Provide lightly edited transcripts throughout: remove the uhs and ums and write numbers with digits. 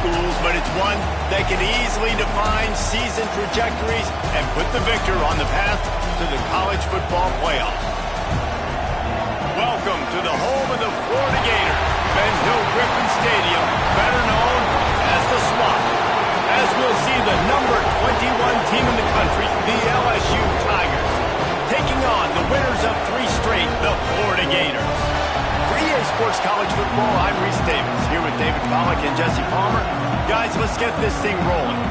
schools, but it's one that can easily define season trajectories and put the victor on the path to the college football playoff. Welcome to the home of the Florida Gators, Ben Hill Griffin Stadium, better known as the Swamp, as we'll see the number 21 team in the country, the LSU Tigers, taking on the winners of 3 straight, the Florida Gators. For EA Sports College Football, I'm Reese Davis, here with David Pollack and Jesse Palmer. Guys, let's get this thing rolling.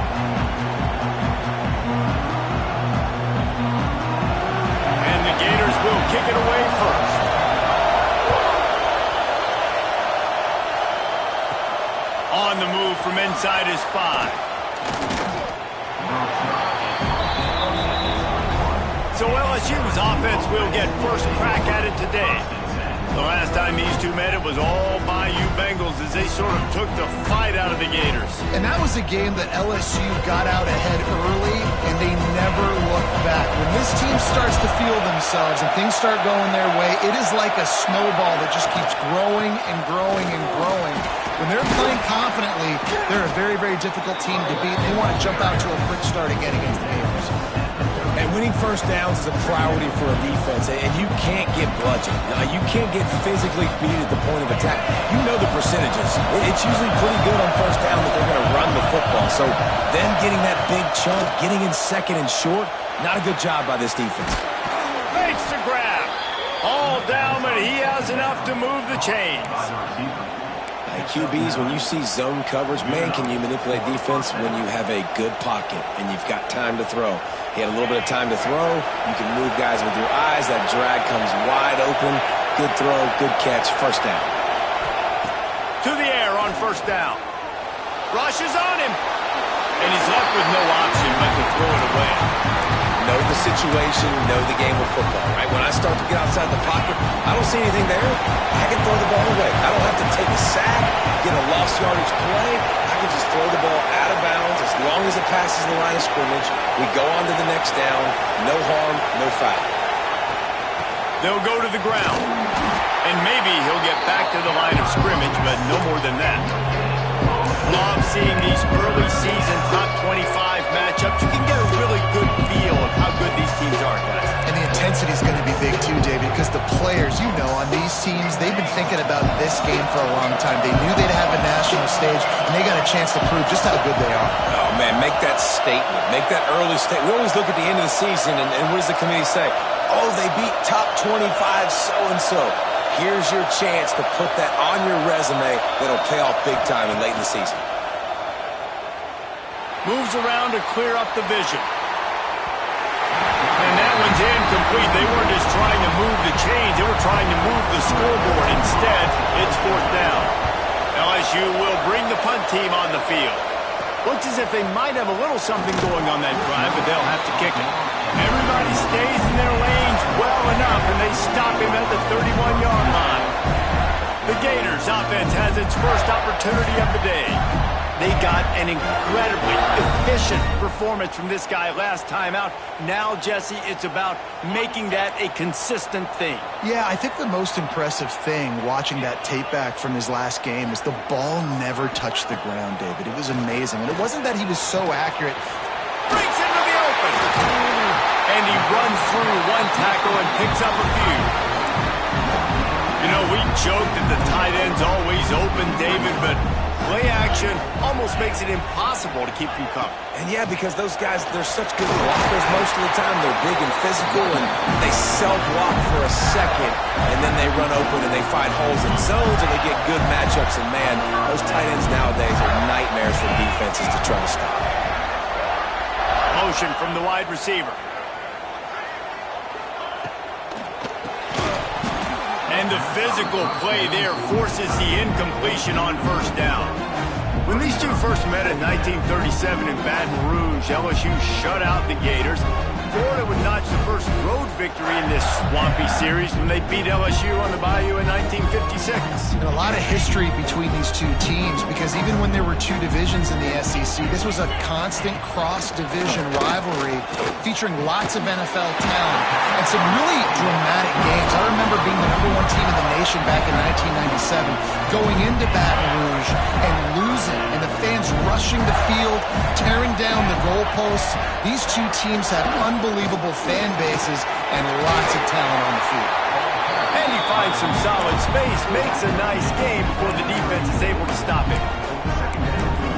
And the Gators will kick it away first. On the move from inside his 5. So LSU's offense will get first crack at it today. The last time these two met, it was all Bayou Bengals as they sort of took the fight out of the Gators. And that was a game that LSU got out ahead early, and they never looked back. When this team starts to feel themselves and things start going their way, it is like a snowball that just keeps growing and growing and growing. When they're playing confidently, they're a very, very difficult team to beat. They want to jump out to a quick start again against the Gators. And winning first downs is a priority for a defense, and you can't get bludgeoned. You can't get physically beat at the point of attack. You know the percentages. It's usually pretty good on first down that they're going to run the football. So them getting that big chunk, getting in second and short, not a good job by this defense. Makes the grab. All down, but he has enough to move the chains. QBs, when you see zone coverage, man, can you manipulate defense when you have a good pocket and you've got time to throw. He had a little bit of time to throw. You can move guys with your eyes. That drag comes wide open. Good throw, good catch, first down. To the air on first down. Rushes on him. And he's left with no option but to throw it away. Know the situation, know the game of football, right? When I start to get outside the pocket, I don't see anything there. I can throw the ball away. I don't have to take a sack, get a lost yardage play. I can just throw the ball out of bounds as long as it passes the line of scrimmage. We go on to the next down. No harm, no foul. They'll go to the ground. And maybe he'll get back to the line of scrimmage, but no more than that. Love seeing these early season top 25 matchups. You can get a really good feel of how good these teams are, guys. And the intensity is going to be big too, David, because the players, you know, on these teams, they've been thinking about this game for a long time. They knew they'd have a national stage, and they got a chance to prove just how good they are. Oh, man, make that statement. Make that early statement. We always look at the end of the season, and what does the committee say? Oh, they beat top 25 so-and-so. Here's your chance to put that on your resume that'll pay off big time in late in the season. Moves around to clear up the vision. And that one's incomplete. They weren't just trying to move the chains. They were trying to move the scoreboard. Instead, it's fourth down. LSU will bring the punt team on the field. Looks as if they might have a little something going on that drive, but they'll have to kick it. Everybody stays in their lanes well enough, and they stop him at the 31-yard line. The Gators offense has its first opportunity of the day. They got an incredibly efficient performance from this guy last time out. Now, Jesse, it's about making that a consistent thing. Yeah, I think the most impressive thing watching that tape back from his last game is the ball never touched the ground, David. It was amazing. And it wasn't that he was so accurate. Breaks into the open. And he runs through one tackle and picks up a few. You know, we joke that the tight end's always open, David, but play action almost makes it impossible to keep them covered. And yeah, because those guys, they're such good blockers most of the time. They're big and physical, and they self-block for a second, and then they run open and they find holes in zones, and they get good matchups. And man, those tight ends nowadays are nightmares for defenses to try to stop. Motion from the wide receiver. And the physical play there forces the incompletion on first down. When these two first met in 1937 in Baton Rouge, LSU shut out the Gators. Florida would notch the first road victory in this swampy series when they beat LSU on the Bayou in 1956. And a lot of history between these two teams, because even when there were two divisions in the SEC, this was a constant cross-division rivalry featuring lots of NFL talent and some really dramatic games. I remember being the #1 team in the nation situation back in 1997, going into Baton Rouge and losing, and the fans rushing the field, tearing down the goalposts. These two teams have unbelievable fan bases and lots of talent on the field. And he finds some solid space, makes a nice game before the defense is able to stop it.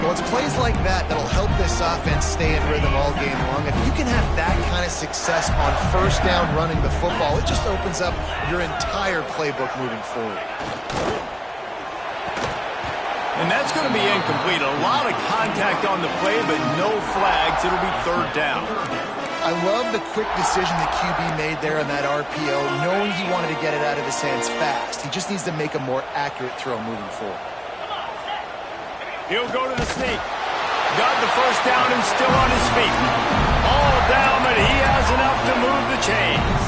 Well, it's plays like that that'll help this offense stay in rhythm all game long. If you can have that kind of success on first down running the football, it just opens up your entire playbook moving forward. And that's going to be incomplete. A lot of contact on the play, but no flags. It'll be third down. I love the quick decision that QB made there on that RPO, knowing he wanted to get it out of his hands fast. He just needs to make a more accurate throw moving forward. He'll go to the sneak. Got the first down and still on his feet. All down, but he has enough to move the chains.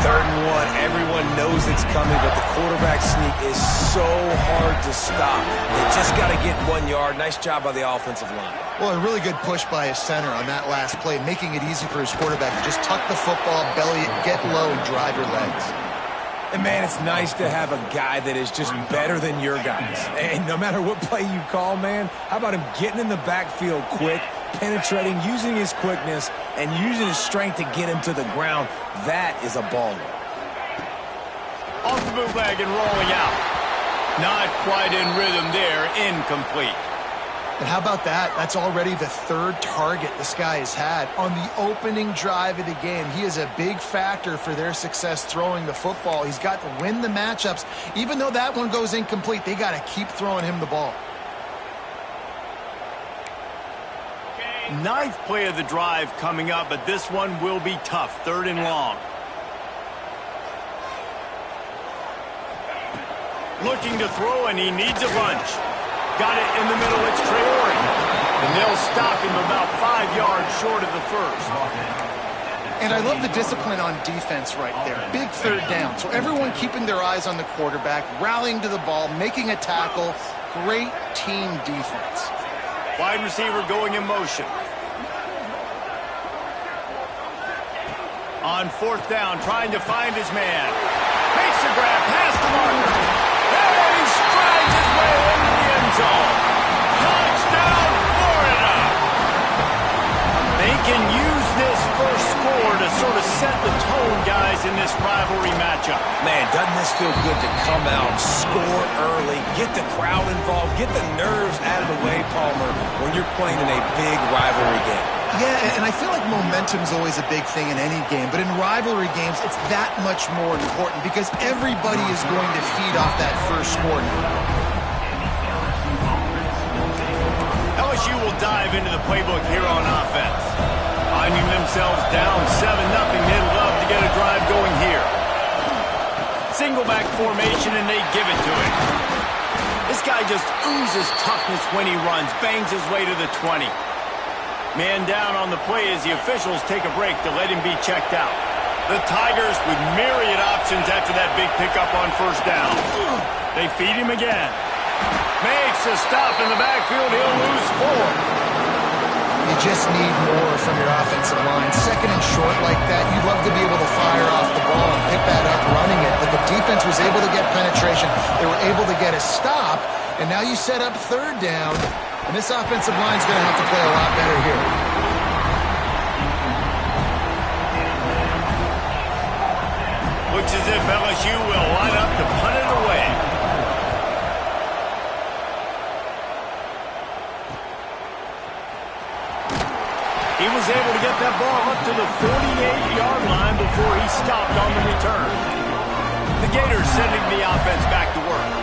3rd and 1. Everyone knows it's coming, but the quarterback sneak is so hard to stop. They just got to get 1 yard. Nice job by the offensive line. Well, a really good push by his center on that last play, making it easy for his quarterback to just tuck the football, belly it, get low, and drive your legs. And, man, it's nice to have a guy that is just better than your guys. And no matter what play you call, man, how about him getting in the backfield quick, penetrating, using his quickness, and using his strength to get him to the ground? That is a baller. Off the bootleg and rolling out. Not quite in rhythm there. Incomplete. And how about that? That's already the 3rd target this guy has had on the opening drive of the game. He is a big factor for their success throwing the football. He's got to win the matchups. Even though that one goes incomplete, they got to keep throwing him the ball. 9th play of the drive coming up, but this one will be tough. 3rd and long. Looking to throw, and he needs a bunch. Got it in the middle. It's Traore. And they'll stop him about 5 yards short of the first. And I love the discipline on defense right there. Big 3rd down. So everyone keeping their eyes on the quarterback, rallying to the ball, making a tackle. Great team defense. Wide receiver going in motion. On 4th down, trying to find his man. Makes the grab, past the marker. And he strides his way into the end zone. Touchdown, Florida! They can use this first score to sort of set the tone, guys, in this rivalry matchup. Man, doesn't this feel good to come out, score early, get the crowd involved, get the nerves out of the way, Palmer, when you're playing in a big rivalry game. Yeah, and I feel like momentum's always a big thing in any game, but in rivalry games, it's that much more important because everybody is going to feed off that first score. LSU will dive into the playbook here on offense. Finding themselves down 7-0, they'd love to get a drive going here. Single back formation, and they give it to him. This guy just oozes toughness when he runs, bangs his way to the 20. Man down on the play as the officials take a break to let him be checked out. The Tigers with myriad options after that big pickup on 1st down. They feed him again. Makes a stop in the backfield. He'll lose 4. You just need more from your offensive line. 2nd and short like that, you'd love to be able to fire off the ball and pick that up running it. But the defense was able to get penetration. They were able to get a stop. And now you set up 3rd down. And this offensive line's going to have to play a lot better here. Looks as if LSU will line up to punt it away. He was able to get that ball up to the 48-yard line before he stopped on the return. The Gators sending the offense back to work.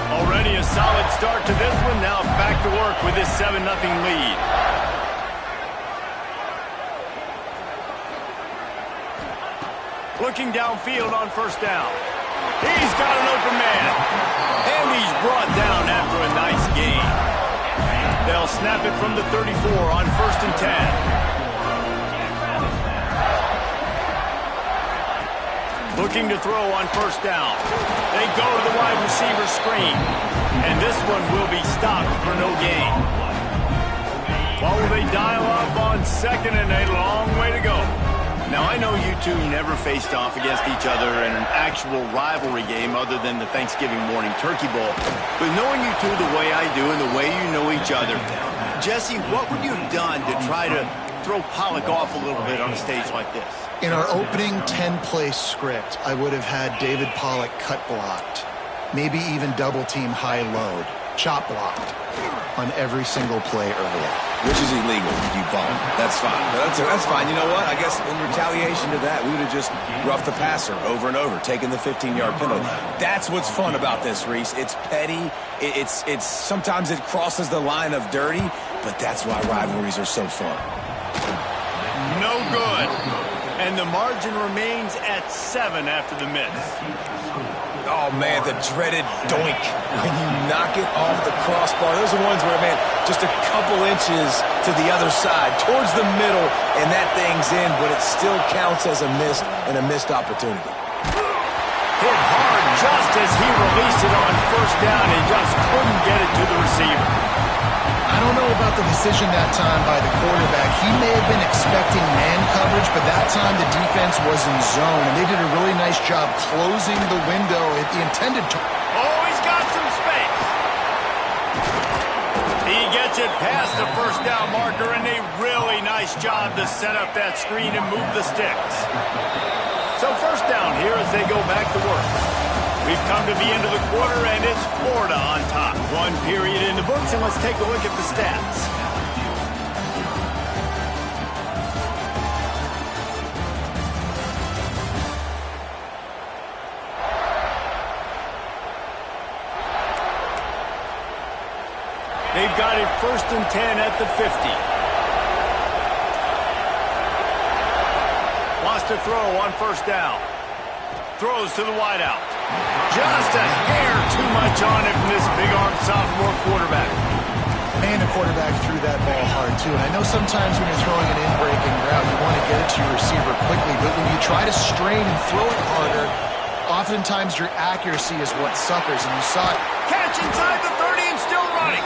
Already a solid start to this one. Now back to work with this 7-0 lead. Looking downfield on 1st down. He's got an open man. And he's brought down after a nice gain. They'll snap it from the 34 on 1st and 10. Looking to throw on 1st down. They go to the wide receiver screen. And this one will be stopped for no gain. Well, will they dial up on 2nd and a long way to go? Now, I know you two never faced off against each other in an actual rivalry game other than the Thanksgiving morning turkey bowl. But knowing you two the way I do and the way you know each other, Jesse, what would you have done to try to throw Pollock off a little bit on a stage like this? In our opening 10-play script, I would have had David Pollock cut blocked, maybe even double-team high-load, chop blocked on every single play early. Which is illegal, you bum. That's fine. That's fine. You know what? I guess in retaliation to that, we would have just roughed the passer over and over, taking the 15-yard penalty. That's what's fun about this, Reese. It's petty. It's sometimes it crosses the line of dirty, but that's why rivalries are so fun. No good. And the margin remains at 7 after the miss. Oh, man, the dreaded doink. When you knock it off the crossbar, those are ones where, man, just a couple inches to the other side, towards the middle, and that thing's in, but it still counts as a missed and a missed opportunity. Hit hard just as he released it on first down and just couldn't get it to the receiver. I don't know about the decision that time by the quarterback. He may have been expecting man coverage, but that time the defense was in zone, and they did a really nice job closing the window at the intended target. Oh, he's got some space. He gets it past the first down marker, and a really nice job to set up that screen and move the sticks. So first down here as they go back to work. We've come to the end of the quarter, and it's Florida on top. One period in the books, and let's take a look at the stats. They've got it 1st and 10 at the 50. Wants to throw on first down. Throws to the wideout. Just a hair too much on it from this big-armed sophomore quarterback. Man, the quarterback threw that ball hard, too. And I know sometimes when you're throwing an in-breaking route, you want to get it to your receiver quickly. But when you try to strain and throw it harder, oftentimes your accuracy is what suffers. And you saw it. Catch inside the 30 and still running.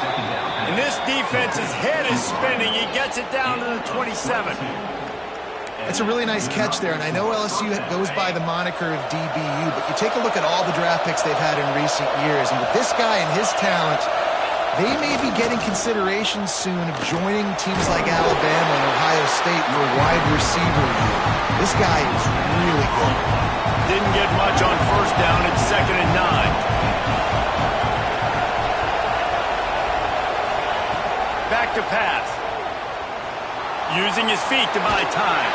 And this defense's head is spinning. He gets it down to the 27. It's a really nice catch there, and I know LSU goes by the moniker of DBU, but you take a look at all the draft picks they've had in recent years, and with this guy and his talent, they may be getting consideration soon of joining teams like Alabama and Ohio State for wide receiver. This guy is really good. Didn't get much on first down. It's 2nd and 9. Back to pass. Using his feet to buy time.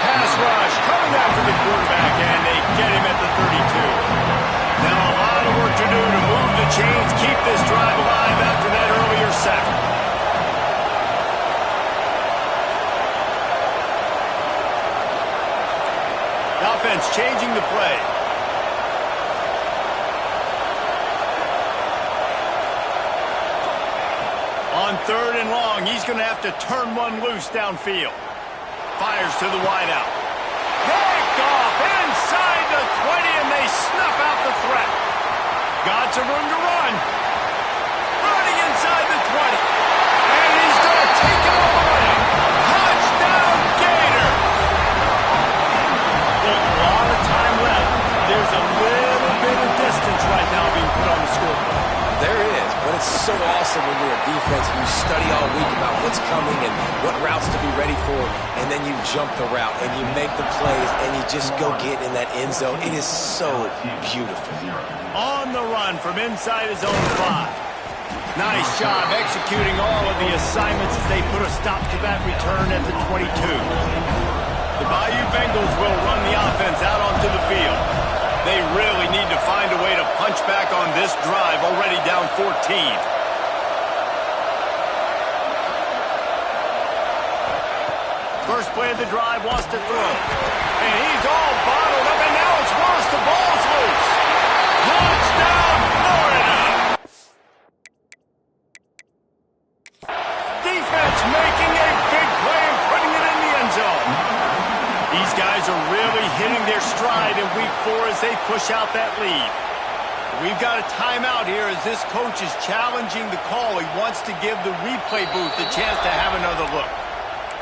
Pass rush coming after the quarterback, and they get him at the 32. Now a lot of work to do to move the chains, keep this drive alive after that earlier sack. The offense changing the play. On 3rd and long, he's going to have to turn one loose downfield. Fires to the wideout. Picked off inside the 20, and they snuff out the threat. Got some room to run. Running inside the 20. And he's going to take it all the way. Touchdown, Gator. With a lot of time left, there's a little bit of distance right now being put on the scoreboard. There is, but it's so awesome when you're a defense and you study all week about what's coming and what routes to be ready for, and then you jump the route and you make the plays and you just go get in that end zone. It is so beautiful. On the run from inside his own 5. Nice job executing all of the assignments as they put a stop to that return at the 22. The Bayou Bengals will run the offense out onto the field. They really need to find a way to punch back on this drive, already down 14. First play of the drive, wants to throw. And he's all bottled up, and now it's worse. The ball's loose. Touchdown, Florida! Defense making a big play and putting it in the end zone. These guys are really hitting their stride in week 4 as they push out that lead. We've got a timeout here as this coach is challenging the call. He wants to give the replay booth a chance to have another look.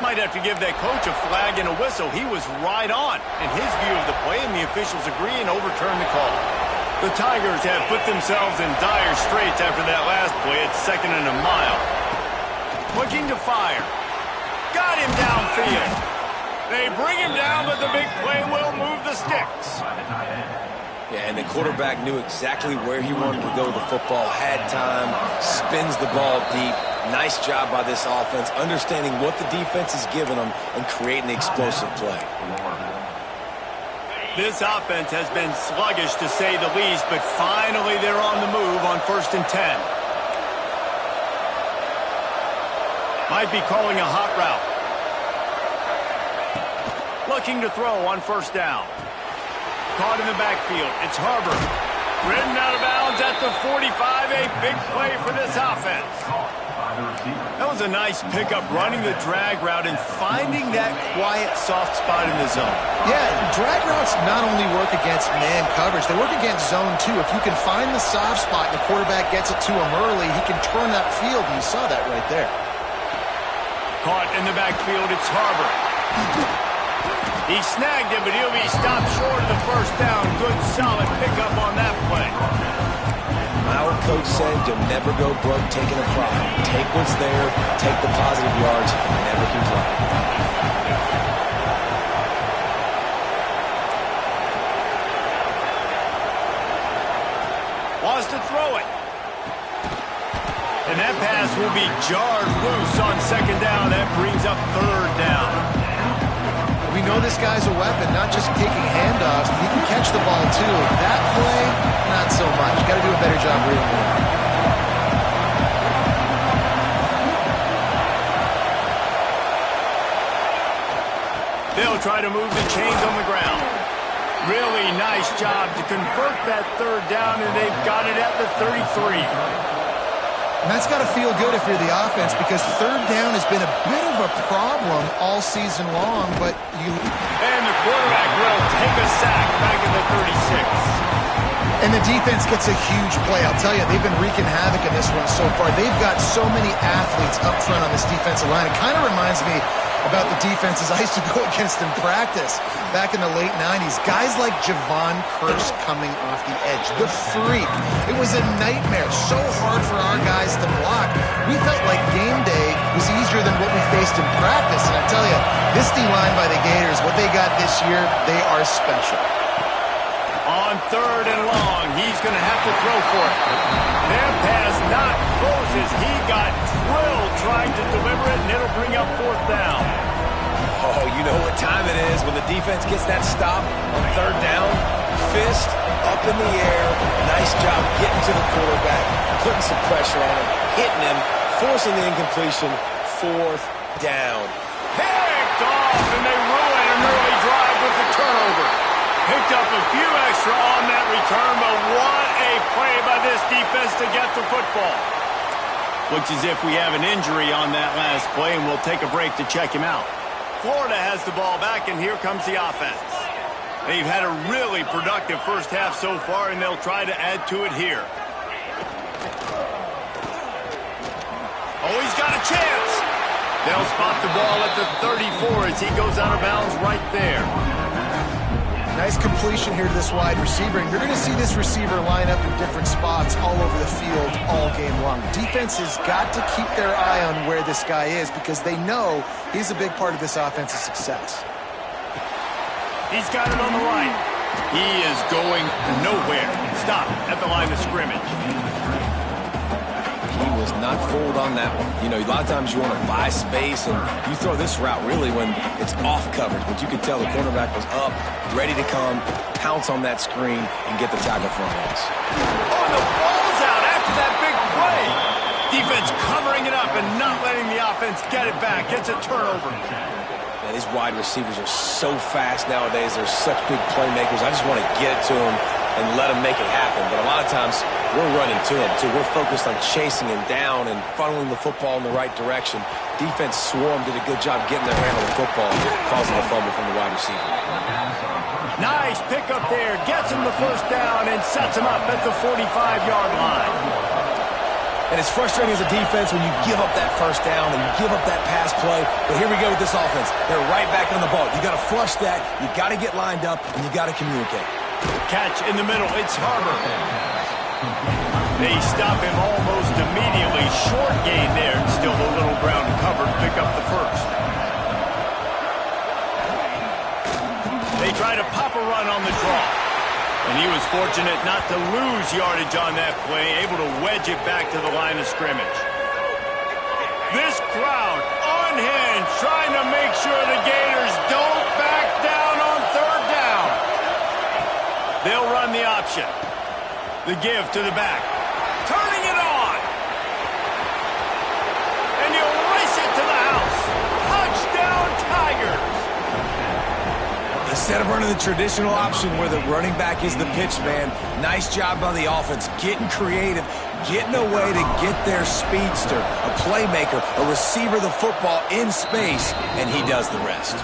Might have to give that coach a flag and a whistle. He was right on in his view of the play, and the officials agree and overturn the call. The Tigers have put themselves in dire straits after that last play. It's 2nd and a mile. Looking to fire. Got him downfield. They bring him down, but the big play will move the sticks. Yeah, and the quarterback knew exactly where he wanted to go with the football, had time, spins the ball deep. Nice job by this offense, understanding what the defense is giving them and creating the explosive play. This offense has been sluggish to say the least, but finally they're on the move on 1st and 10. Might be calling a hot route. Looking to throw on 1st down. Caught in the backfield. It's Harbor. Ridden out of bounds at the 45. A big play for this offense. That was a nice pickup, running the drag route and finding that quiet, soft spot in the zone. Yeah, drag routes not only work against man coverage, they work against zone too. If you can find the soft spot and the quarterback gets it to him early, he can turn that field, and you saw that right there. Caught in the backfield. It's Harbor. He snagged it, but he'll be stopped short of the 1st down. Good, solid pickup on that play. My old coach said you'll never go broke taking a profit. Take what's there, take the positive yards, and never complain. Wants to throw it. And that pass will be jarred loose on 2nd down. That brings up 3rd down. We know this guy's a weapon, not just taking handoffs. He can catch the ball, too. That play, not so much. Got to do a better job reading it. They'll try to move the chains on the ground. Really nice job to convert that 3rd down, and they've got it at the 33. And that's got to feel good if you're the offense, because 3rd down has been a bit of a problem all season long, but you... And the quarterback will take a sack back in the 36. And the defense gets a huge play. I'll tell you, they've been wreaking havoc in this one so far. They've got so many athletes up front on this defensive line. It kind of reminds me about the defenses I used to go against in practice back in the late 90s. Guys like Javon Curse coming off the edge. The freak. It was a nightmare. So hard for our guys to block. We felt like game day was easier than what we faced in practice. And I tell you, this D-line by the Gators, what they got this year, they are special. On 3rd and long, he's going to have to throw for it. That pass not closes. He got drilled trying to deliver it, and it'll bring up 4th down. Oh, you know what time it is when the defense gets that stop on 3rd down. Fist up in the air. Nice job getting to the quarterback, putting some pressure on him, hitting him, forcing the incompletion. 4th down. Picked off, and they ruin an early drive with the turnover. Picked up a few extra on that return, but what a play by this defense to get the football. Looks as if we have an injury on that last play, and we'll take a break to check him out. Florida has the ball back, and here comes the offense. They've had a really productive first half so far, and they'll try to add to it here. Oh, he's got a chance. They'll spot the ball at the 34 as he goes out of bounds right there. Nice completion here to this wide receiver, and you're going to see this receiver line up in different spots all over the field all game long. Defense has got to keep their eye on where this guy is because they know he's a big part of this offense's success. He's got it on the right. He is going nowhere. Stop at the line of scrimmage. He was not fooled on that one. You know, a lot of times you want to buy space, and you throw this route really when it's off coverage. But you could tell the cornerback was up, ready to come, pounce on that screen, and get the tackle front ends. Oh, the ball's out after that big play. Defense covering it up and not letting the offense get it back. It's a turnover. Man, these wide receivers are so fast nowadays. They're such big playmakers. I just want to get it to them and let them make it happen. But a lot of times, we're running to him, too. We're focused on chasing him down and funneling the football in the right direction. Defense swarmed, did a good job getting their hand on the football, causing a fumble from the wide receiver. Nice pickup there. Gets him the 1st down and sets him up at the 45-yard line. And it's frustrating as a defense when you give up that first down and you give up that pass play. But here we go with this offense. They're right back on the ball. You got to flush that. You got to get lined up, and you got to communicate. Catch in the middle. It's Harbor. They stop him almost immediately. Short gain there, and still a little ground covered. Pick up the first. They try to pop a run on the draw. And he was fortunate not to lose yardage on that play, able to wedge it back to the line of scrimmage. This crowd on hand trying to make sure the Gators don't back down on third down. They'll run the option. The give to the back. Turning it on. And he'll race it to the house. Touchdown Tigers. Instead of running the traditional option where the running back is the pitch man, nice job by the offense, getting creative, getting a way to get their speedster, a playmaker, a receiver the football in space, and he does the rest.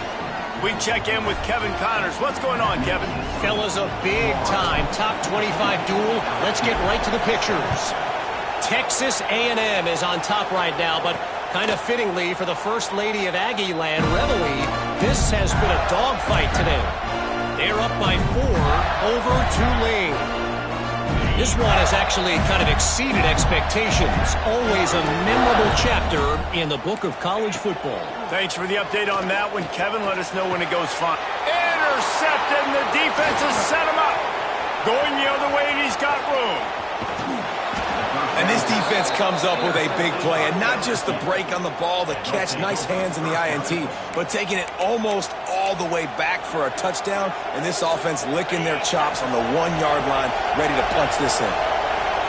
We check in with Kevin Connors. What's going on, Kevin? Fellas, a big-time top 25 duel. Let's get right to the pictures. Texas A&M is on top right now, but kind of fittingly for the First Lady of Aggie Land, Reveille, this has been a dogfight today. They're up by 4 over Tulane. This one has actually kind of exceeded expectations. Always a memorable chapter in the book of college football. Thanks for the update on that one, Kevin. Let us know when it goes fine. Intercepted, and the defense has set him up. Going the other way, and he's got room. And this defense comes up with a big play, and not just the break on the ball, the catch, nice hands in the INT, but taking it almost all the way back for a touchdown, and this offense licking their chops on the 1-yard line, ready to punch this in.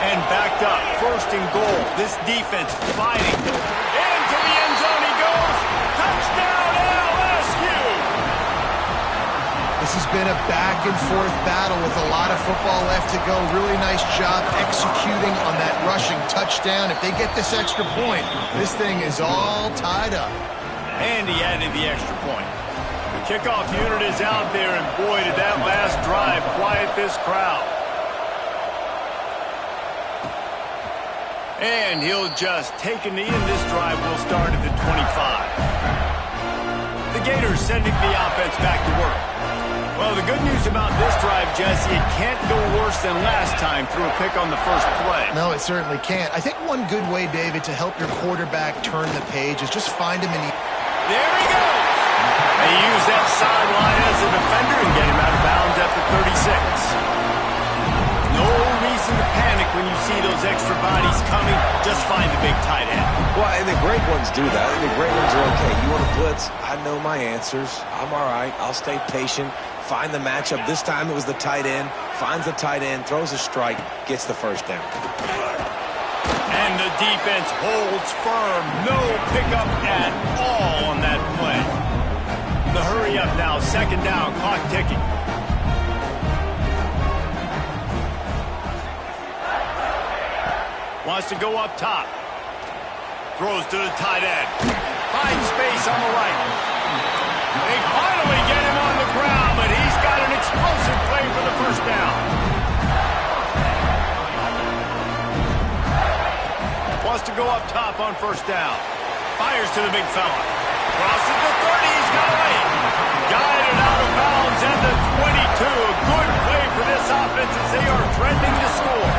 And backed up, first and goal. This defense fighting. Into the end zone he goes. Touchdown LSU! This has been a back-and-forth battle with a lot of football left to go. Really nice job executing on that rushing touchdown. If they get this extra point, this thing is all tied up. And he added the extra point. The kickoff unit is out there, and boy, did that last drive quiet this crowd. And he'll just take a knee, and this drive will start at the 25. The Gators sending the offense back to work. Well, the good news about this drive, Jesse, it can't go worse than last time through a pick on the first play. No, it certainly can't. I think one good way, David, to help your quarterback turn the page is just find him in the... There he goes! They use that sideline as a defender and get him out of bounds at the 36. No reason to panic when you see those extra bodies coming. Just find the big tight end. Well, and the great ones do that. And the great ones are okay. You want to blitz? I know my answers. I'm all right. I'll stay patient. Find the matchup. This time it was the tight end. Finds the tight end, throws a strike, gets the first down. And the defense holds firm. No pickup at all on that play. The hurry up now. Second down. Clock ticking. Wants to go up top. Throws to the tight end. Finds space on the right. They finally get him on the ground, but he's got an explosive play for the first down. Wants to go up top on first down. Fires to the big fella. Crosses the 30. He's got away. Guided out of bounds at the 22. A good play for this offense as they are threatening to score.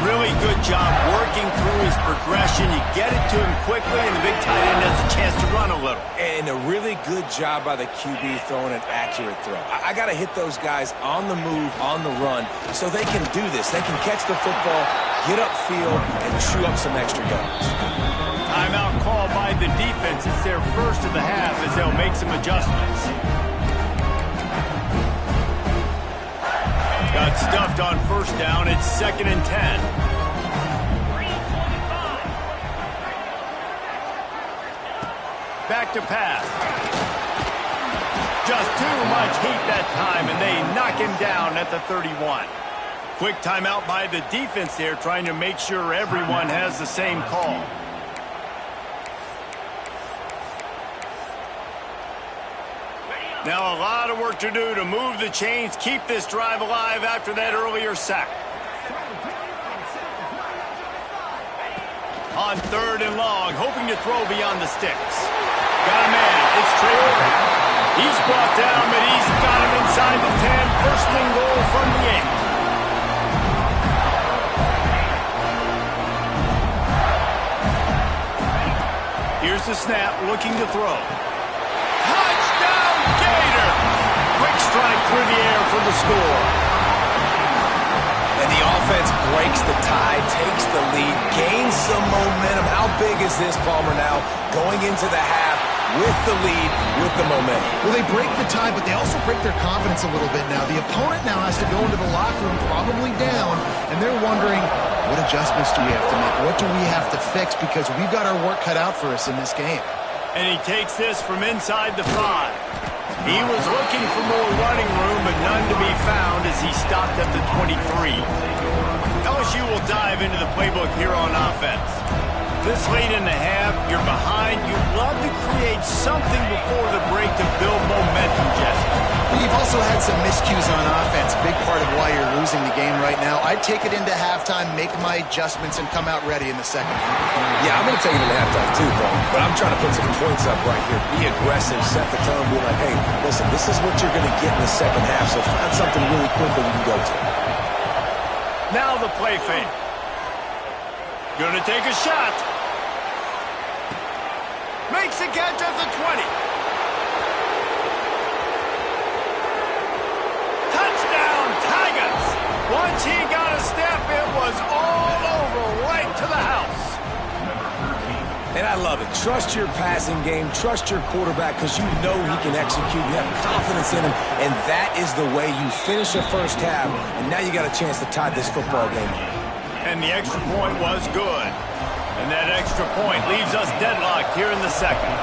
Really good job working through his progression. You get it to him quickly, and the big tight end has a chance to run a little. And a really good job by the QB throwing an accurate throw. I got to hit those guys on the move, on the run, so they can do this. They can catch the football, get upfield, and chew up some extra yards. Timeout call by the defense. It's their first of the half as they'll make some adjustments. Got stuffed on first down. It's 2nd and 10. Back to pass. Just too much heat that time, and they knock him down at the 31. Quick timeout by the defense there, trying to make sure everyone has the same call. Now a lot of work to do to move the chains, keep this drive alive after that earlier sack. On 3rd and long, hoping to throw beyond the sticks. Got a man. It's Trey Orton. He's brought down, but he's got him inside the 10. First and goal from the 8. Here's the snap, looking to throw. Touchdown, Gator! Quick strike through the air for the score. And the offense breaks the tie, takes the lead, gains some momentum. How big is this, Palmer, now? Going into the half with the lead, with the momentum. Well, they break the tie, but they also break their confidence a little bit now. The opponent now has to go into the locker room probably down, and they're wondering, what adjustments do we have to make? What do we have to fix? Because we've got our work cut out for us in this game. And he takes this from inside the 5. He was looking for more running room, but none to be found as he stopped at the 23. LSU will dive into the playbook here on offense. This late in the half, you're behind. You love to create something before the break to build momentum, Jesse. You've also had some miscues on offense, big part of why you're losing the game right now. I'd take it into halftime, make my adjustments, and come out ready in the second half. Yeah, I'm going to take it into halftime too, Paul. But I'm trying to put some points up right here. Be aggressive, set the tone, be like, hey, listen, this is what you're going to get in the second half, so find something really quick that you can go to. Now the play fake. Gonna take a shot. Makes a catch at the 20. Touchdown, Tigers. Once he got a step, it was all over, right to the house. And I love it. Trust your passing game. Trust your quarterback because you know he can execute. You have confidence in him, and that is the way you finish the first half, and now you got a chance to tie this football game up. And the extra point was good. And that extra point leaves us deadlocked here in the second.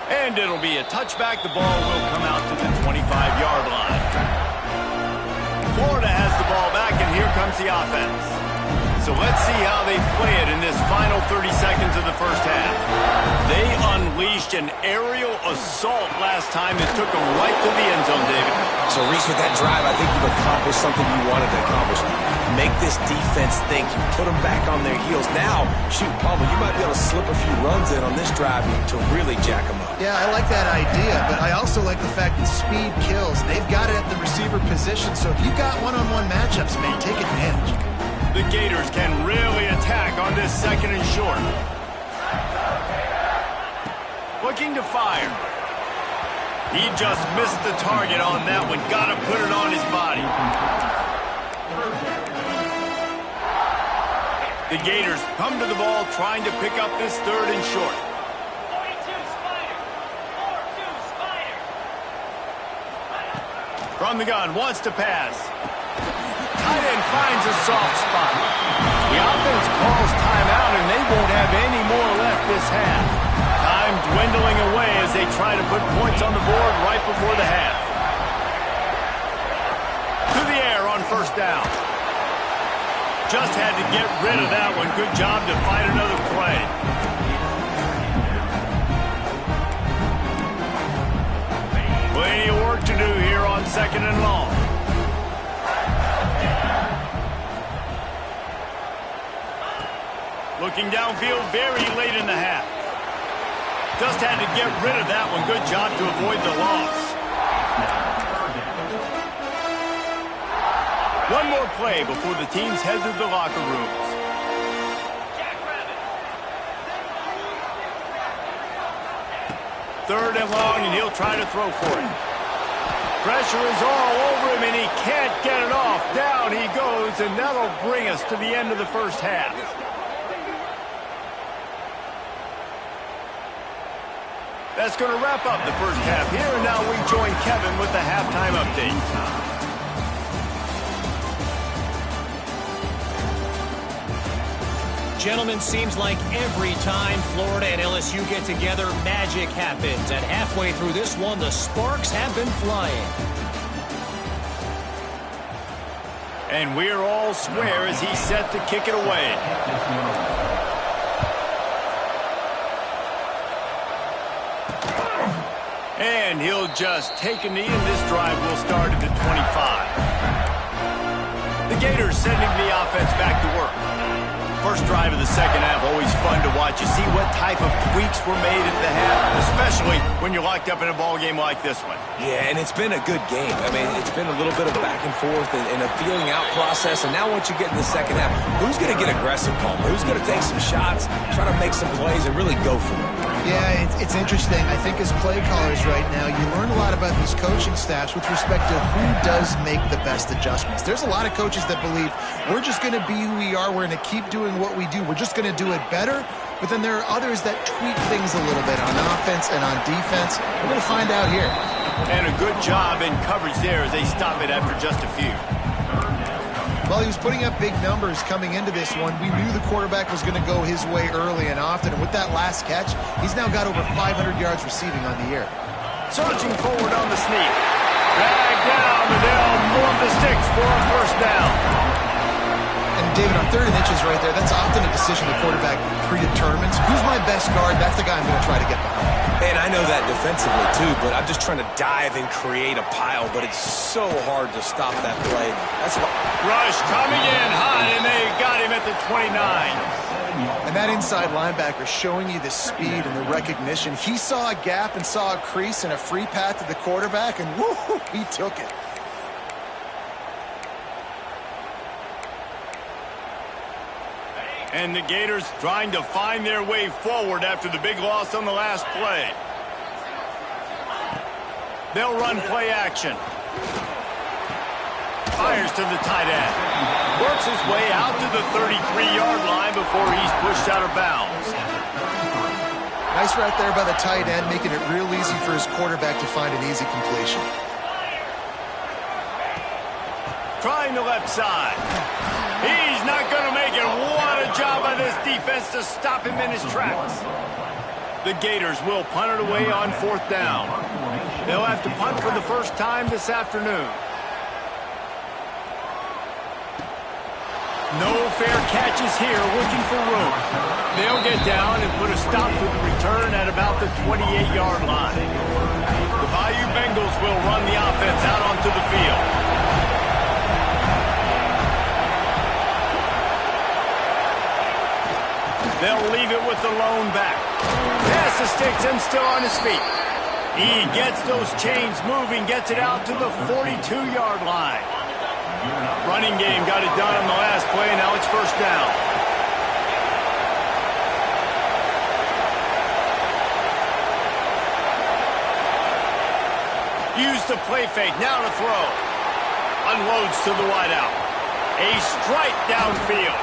And it'll be a touchback. The ball will come out to the 25-yard line. Florida has the ball back, and here comes the offense. So let's see how they play it in this final 30 seconds of the first half. They unleashed an aerial assault last time that took them right to the end zone, David. So, Reese, with that drive, I think you've accomplished something you wanted to accomplish. Make this defense think. You put them back on their heels. Now, shoot, Palmer, you might be able to slip a few runs in on this drive to really jack them up. Yeah, I like that idea, but I also like the fact that speed kills. They've got it at the receiver position, so if you've got one-on-one matchups, man, take advantage. The Gators can really attack on this second and short. Looking to fire. He just missed the target on that one. Got to put it on his body. The Gators come to the ball trying to pick up this third and short. 42 Spider. 4-2 Spider. From the gun, wants to pass. Tight end finds a soft spot. The offense calls timeout, and they won't have any more left this half. Time dwindling away as they try to put points on the board right before the half. To the air on first down. Just had to get rid of that one. Good job to fight another play. Plenty of work to do here on second and long. Looking downfield very late in the half. Just had to get rid of that one. Good job to avoid the loss. One more play before the teams head to the locker rooms. Third and long, and he'll try to throw for it. Pressure is all over him, and he can't get it off. Down he goes, and that'll bring us to the end of the first half. That's going to wrap up the first half here, and now we join Kevin with the halftime update. Gentlemen, seems like every time Florida and LSU get together, magic happens. And halfway through this one, the sparks have been flying. And we're all square as he's set to kick it away. And he'll just take a knee, and this drive will start at the 25. The Gators sending the offense back to work. First drive of the second half, always fun to watch. You see what type of tweaks were made at the half, especially when you're locked up in a ball game like this one. Yeah, and it's been a good game. I mean, it's been a little bit of back and forth and a feeling out process. And now once you get in the second half, who's going to get aggressive, Palmer? Who's going to take some shots, try to make some plays, and really go for it? Yeah, it's interesting. I think as play callers right now, you learn a lot about these coaching staffs with respect to who does make the best adjustments. There's a lot of coaches that believe we're just going to be who we are. We're going to keep doing what we do. We're just going to do it better. But then there are others that tweak things a little bit on offense and on defense. We're going to find out here. And a good job in coverage there as they stop it after just a few. Well, he was putting up big numbers coming into this one. We knew the quarterback was going to go his way early and often. And with that last catch, he's now got over 500 yards receiving on the year. Surging forward on the sneak. Drag down, and they'll move the sticks for a first down. And David, on 3rd and inches right there, that's often a decision the quarterback predetermines. Who's my best guard? That's the guy I'm going to try to get behind. And I know that defensively, too, but I'm just trying to dive and create a pile, but it's so hard to stop that play. That's what... Rush coming in hot, and they got him at the 29. And that inside linebacker showing you the speed and the recognition. He saw a gap and saw a crease and a free path to the quarterback, and woo, he took it. And the Gators trying to find their way forward after the big loss on the last play. They'll run play action. Fires to the tight end. Works his way out to the 33-yard line before he's pushed out of bounds. Nice right there by the tight end, making it real easy for his quarterback to find an easy completion. Trying the left side. He's not going to make it. What a job by this defense to stop him in his tracks. The Gators will punt it away on 4th down. They'll have to punt for the first time this afternoon. No fair catches here, looking for room. They'll get down and put a stop to the return at about the 28-yard line. The Bayou Bengals will run the offense out onto the field. They'll leave it with the lone back. Pass the sticks and still on his feet. He gets those chains moving, gets it out to the 42-yard line. Running game got it done on the last play. Now it's first down. Use the play fake. Now to throw. Unloads to the wideout. A strike downfield.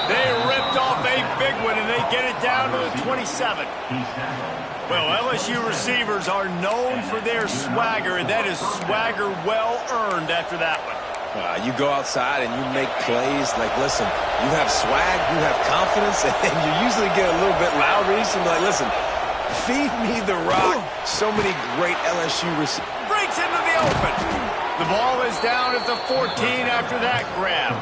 They ripped off a big one, and they get it down to the 27. Well, LSU receivers are known for their swagger, and that is swagger well-earned after that one. You go outside and you make plays. Like, listen, you have swag, you have confidence, and you usually get a little bit loud. You're like, listen, feed me the rock. So many great LSU receivers. Breaks into the open. The ball is down at the 14 after that grab.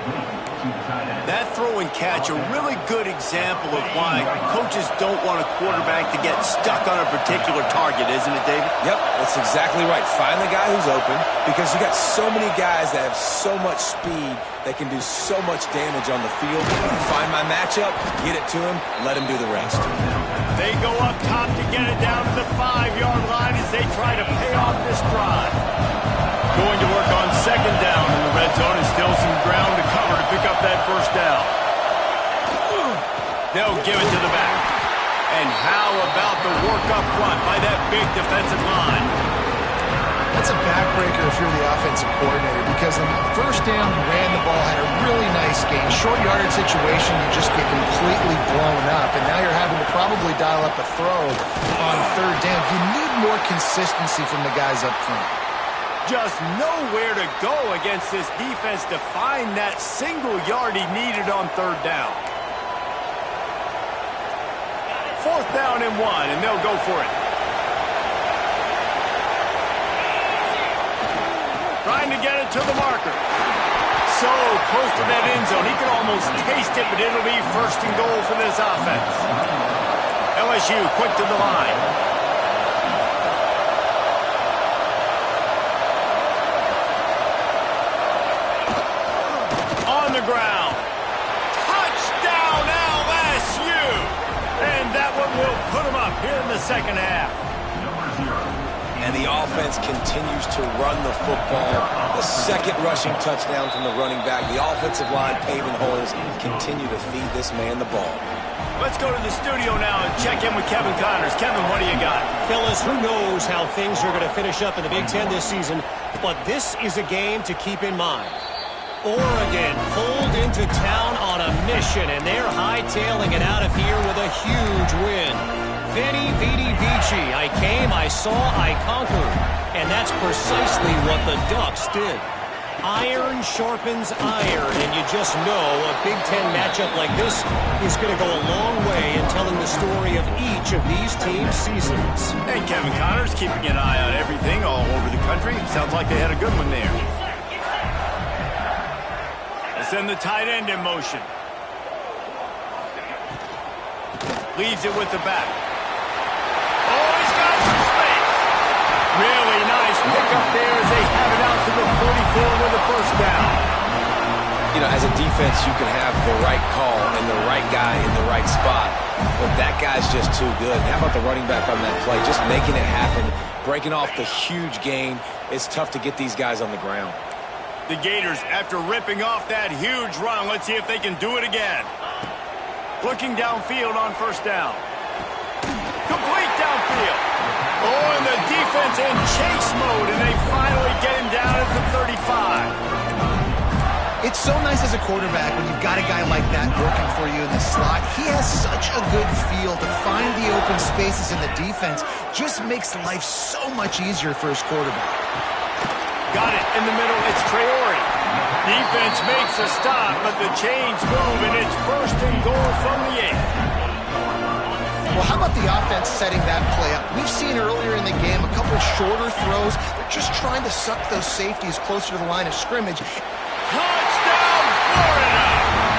That throw and catch, a really good example of why coaches don't want a quarterback to get stuck on a particular target, isn't it, David? Yep, that's exactly right. Find the guy who's open, because you got so many guys that have so much speed that can do so much damage on the field. Find my matchup, get it to him, let him do the rest. They go up top to get it down to the 5-yard line as they try to pay off this drive. Going to work on second down in the red zone, and still some ground to cover to pick up that first down. They'll give it to the back. And how about the work up front by that big defensive line? That's a backbreaker if you're the offensive coordinator, because on the first down, you ran the ball, had a really nice gain. Short yardage situation, you just get completely blown up, and now you're having to probably dial up a throw on 3rd down. You need more consistency from the guys up front. Just nowhere to go against this defense to find that single yard he needed on 3rd down. 4th down and 1, and they'll go for it. Trying to get it to the marker. So close to that end zone. He can almost taste it, but it'll be 1st and goal for this offense. LSU quick to the line. the ground. Touchdown, LSU! And that one will put them up here in the second half. And the offense continues to run the football. The second rushing touchdown from the running back. The offensive line paving holes. Continue to feed this man the ball. Let's go to the studio now and check in with Kevin Connors. Kevin, what do you got? Fellas, who knows how things are going to finish up in the Big Ten this season, but this is a game to keep in mind. Oregon pulled into town on a mission, and they're hightailing it out of here with a huge win. Veni, vidi, vici. I came, I saw, I conquered. And that's precisely what the Ducks did. Iron sharpens iron, and you just know a Big Ten matchup like this is going to go a long way in telling the story of each of these teams' seasons. And Kevin Connors keeping an eye on everything all over the country. Sounds like they had a good one there. Let's send the tight end in motion. Leaves it with the back. Oh, he's got some space. Really nice pickup there as they have it out to the 44 with a first down. You know, as a defense, you can have the right call and the right guy in the right spot, but that guy's just too good. How about the running back on that play? Just making it happen, breaking off the huge gain. It's tough to get these guys on the ground. The Gators, after ripping off that huge run, let's see if they can do it again. Looking downfield on first down. Complete downfield. Oh, and the defense in chase mode, and they finally get him down at the 35. It's so nice as a quarterback when you've got a guy like that working for you in the slot. He has such a good feel to find the open spaces in the defense. Just makes life so much easier for his quarterback. Got it in the middle. It's Traore. Defense makes a stop, but the chains move, and it's first and goal from the 8. Well, how about the offense setting that play up? We've seen earlier in the game a couple shorter throws. They're just trying to suck those safeties closer to the line of scrimmage. Touchdown, Florida!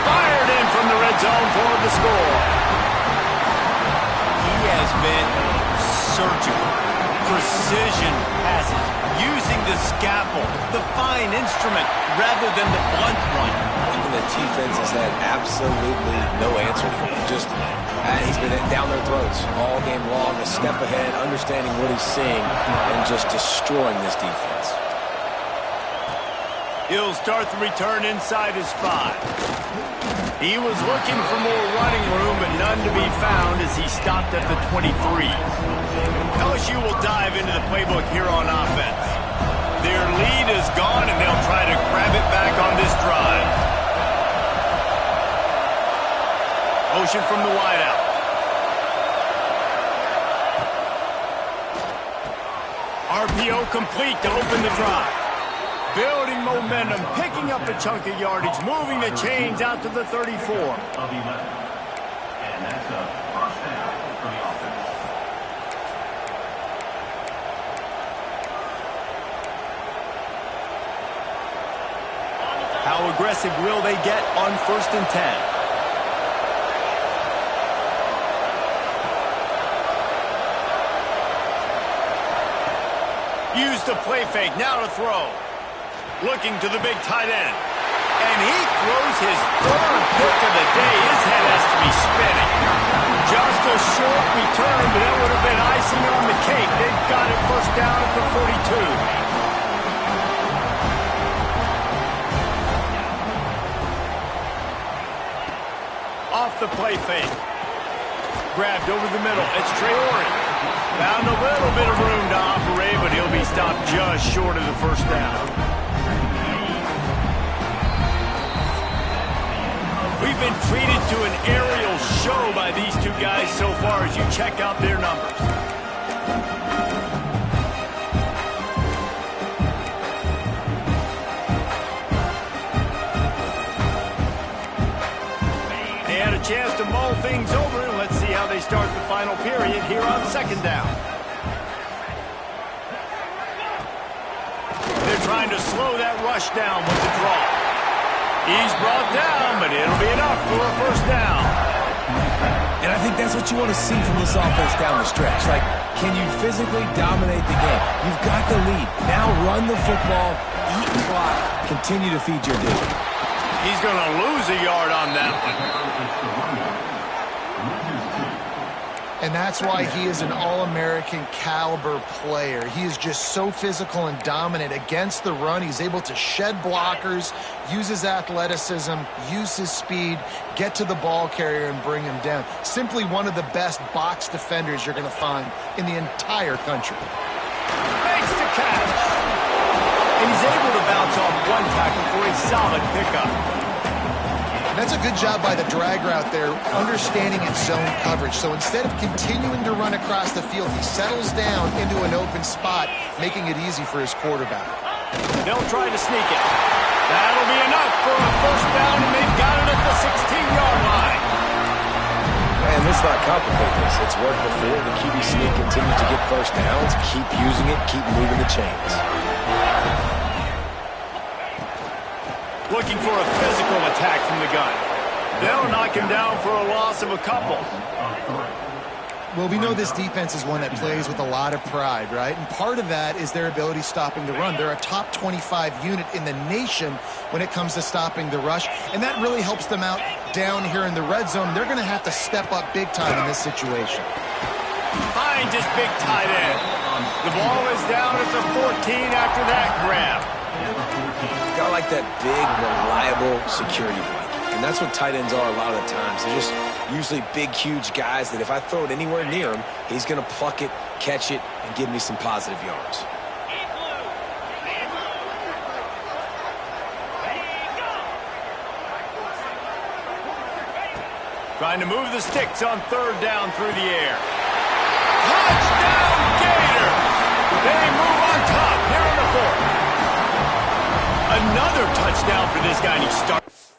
Fired in from the red zone for the score. He has been surgical. Precision passes, using the scalpel, the fine instrument, rather than the blunt one. Even the defense has had absolutely no answer for him. Just, he's been down their throats all game long, a step ahead, understanding what he's seeing, and just destroying this defense. He'll start the return inside his 5. He was looking for more running room, but none to be found as he stopped at the 23. LSU will dive into the playbook here on offense. Their lead is gone, and they'll try to grab it back on this drive. Motion from the wideout. RPO complete to open the drive. Building momentum, picking up a chunk of yardage, moving the chains out to the 34. How aggressive will they get on 1st and 10? Use the play fake, now to throw. Looking to the big tight end. And he throws his 3rd pick of the day. His head has to be spinning. Just a short return, but that would have been icing on the cake. They've got it first down at the 42. Off the play fake. Grabbed over the middle. It's Traore. Found a little bit of room to operate, but he'll be stopped just short of the first down. We've been treated to an aerial show by these two guys so far as you check out their numbers. They had a chance to mull things over, and let's see how they start the final period here on 2nd down. They're trying to slow that rush down with the draw. He's brought down, but it'll be enough for a first down. And I think that's what you want to see from this offense down the stretch. Like, can you physically dominate the game? You've got the lead. Now run the football, eat clock, continue to feed your dude. He's going to lose a yard on that one. And that's why he is an All-American caliber player. He is just so physical and dominant against the run. He's able to shed blockers, use his athleticism, use his speed, get to the ball carrier and bring him down. Simply one of the best box defenders you're going to find in the entire country. Makes the catch. And he's able to bounce off one tackle for a solid pickup. That's a good job by the drag route there, understanding its zone coverage. So instead of continuing to run across the field, he settles down into an open spot, making it easy for his quarterback. They'll try to sneak it. That'll be enough for a first down, and they've got it at the 16-yard line. Man, let's not complicate this. It's worked before. The QB sneak continues to get first downs. Keep using it. Keep moving the chains. Looking for a physical attack from the gun. They'll knock him down for a loss of a couple. Well, we know this defense is one that plays with a lot of pride, right? And part of that is their ability stopping the run. They're a top 25 unit in the nation when it comes to stopping the rush, and that really helps them out down here in the red zone. They're going to have to step up big time in this situation. Finds his big tight end. The ball is down at the 14 after that grab. Got like that big, reliable security blanket. And that's what tight ends are a lot of the times. They're just usually big, huge guys that if I throw it anywhere near him, he's going to pluck it, catch it, and give me some positive yards. Trying to move the sticks on third down through the air. Touchdown, Gator! They move on top here in the fourth. Another touchdown for this guy, and he starts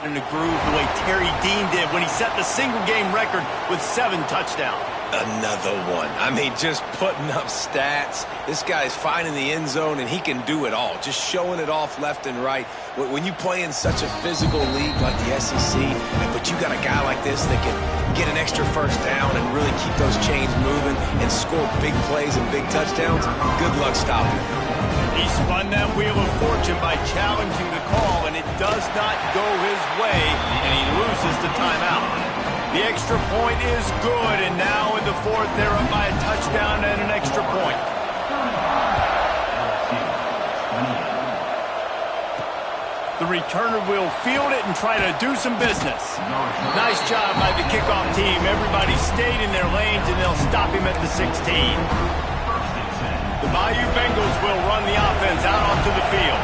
in the groove the way Terry Dean did when he set the single-game record with 7 touchdowns. Another one. I mean, just putting up stats. This guy's finding the end zone, and he can do it all. Just showing it off left and right. When you play in such a physical league like the SEC, but you got a guy like this that can get an extra first down and really keep those chains moving and score big plays and big touchdowns, good luck stopping him. He spun that wheel of fortune by challenging the call, and it does not go his way, and he loses the timeout. The extra point is good, and now in the fourth, they're up by a touchdown and an extra point. The returner will field it and try to do some business. Nice job by the kickoff team. Everybody stayed in their lanes, and they'll stop him at the 16. The Bayou Bengals will run the offense out onto the field.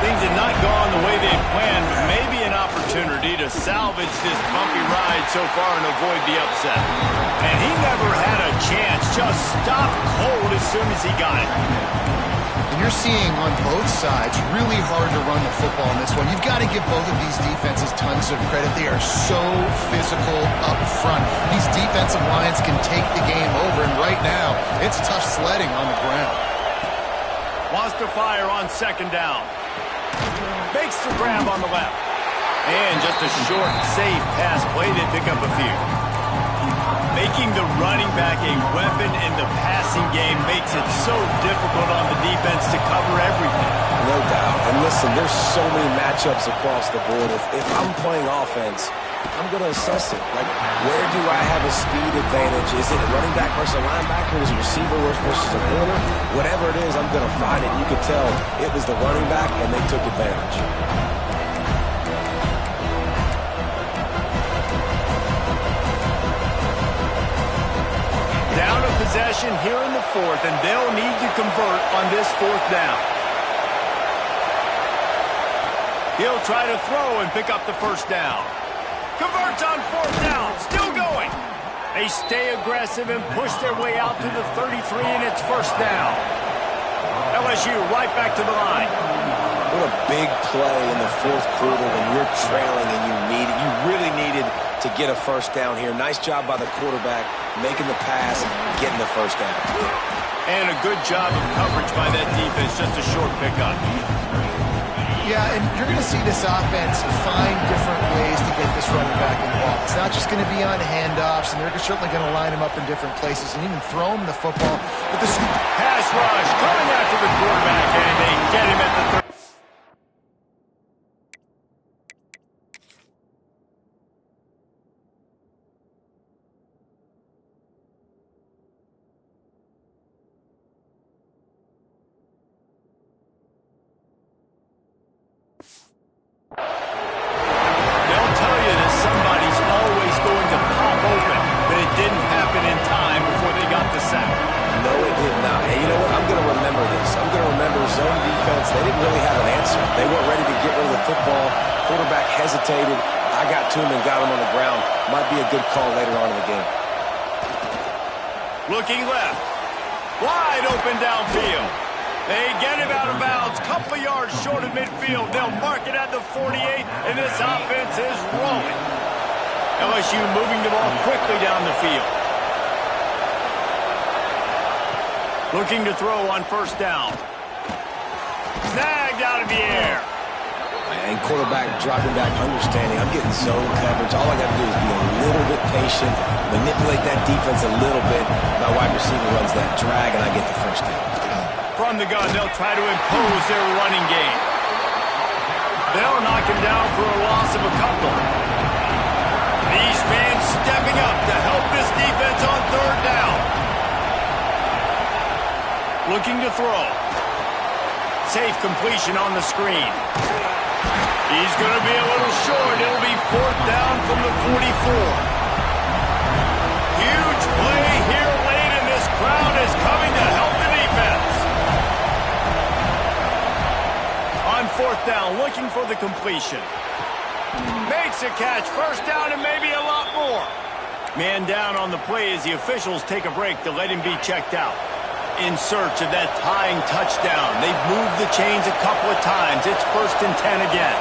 Things have not gone the way they had planned, but maybe an opportunity to salvage this bumpy ride so far and avoid the upset. And he never had a chance, just stopped cold as soon as he got it. And you're seeing on both sides really hard to run the football in this one. You've got to give both of these defenses tons of credit. They are so physical up front. These defensive lines can take the game over, and right now, it's tough sledding on the ground. Wants to fire on second down. Makes the grab on the left. And just a short, safe pass play. They pick up a few. Making the running back a weapon in the passing game makes it so difficult on the defense to cover everything. No doubt. And listen, there's so many matchups across the board. If I'm playing offense, I'm going to assess it. Like, where do I have a speed advantage? Is it a running back versus a linebacker? Is it a receiver versus a corner? Whatever it is, I'm going to find it. You could tell it was the running back, and they took advantage. Down to possession here in the fourth, and they'll need to convert on this fourth down. He'll try to throw and pick up the first down. Converts on fourth down, still going. They stay aggressive and push their way out to the 33, and it's first down. LSU right back to the line. What a big play in the fourth quarter when you're trailing and you really needed to get a first down here. Nice job by the quarterback making the pass and getting the first down. And a good job of coverage by that defense, just a short pickup. Yeah, and you're going to see this offense find different ways to get this running back involved. It's not just going to be on handoffs, and they're certainly going to line him up in different places and even throw him the football. But the pass rush coming after the quarterback, and they get him at the 30. defense, they didn't really have an answer. They weren't ready to get rid of the football. Quarterback hesitated. I got to him and got him on the ground. Might be a good call later on in the game. Looking left. Wide open downfield. They get him out of bounds. Couple of yards short of midfield. They'll mark it at the 48, and this offense is rolling. LSU moving the ball quickly down the field. Looking to throw on first down. Snagged out of the air. And quarterback dropping back, understanding I'm getting zone coverage. All I got to do is be a little bit patient, manipulate that defense a little bit. My wide receiver runs that drag, and I get the first down. From the gun, they'll try to impose their running game. They'll knock him down for a loss of a couple. These fans stepping up to help this defense on third down. Looking to throw. Safe completion on the screen. He's going to be a little short. It'll be fourth down from the 44. Huge play here late, and this crowd is coming to help the defense. On fourth down, looking for the completion. Makes a catch. First down and maybe a lot more. Man down on the play as the officials take a break to let him be checked out. In search of that tying touchdown. They've moved the chains a couple of times. It's 1st and 10 again.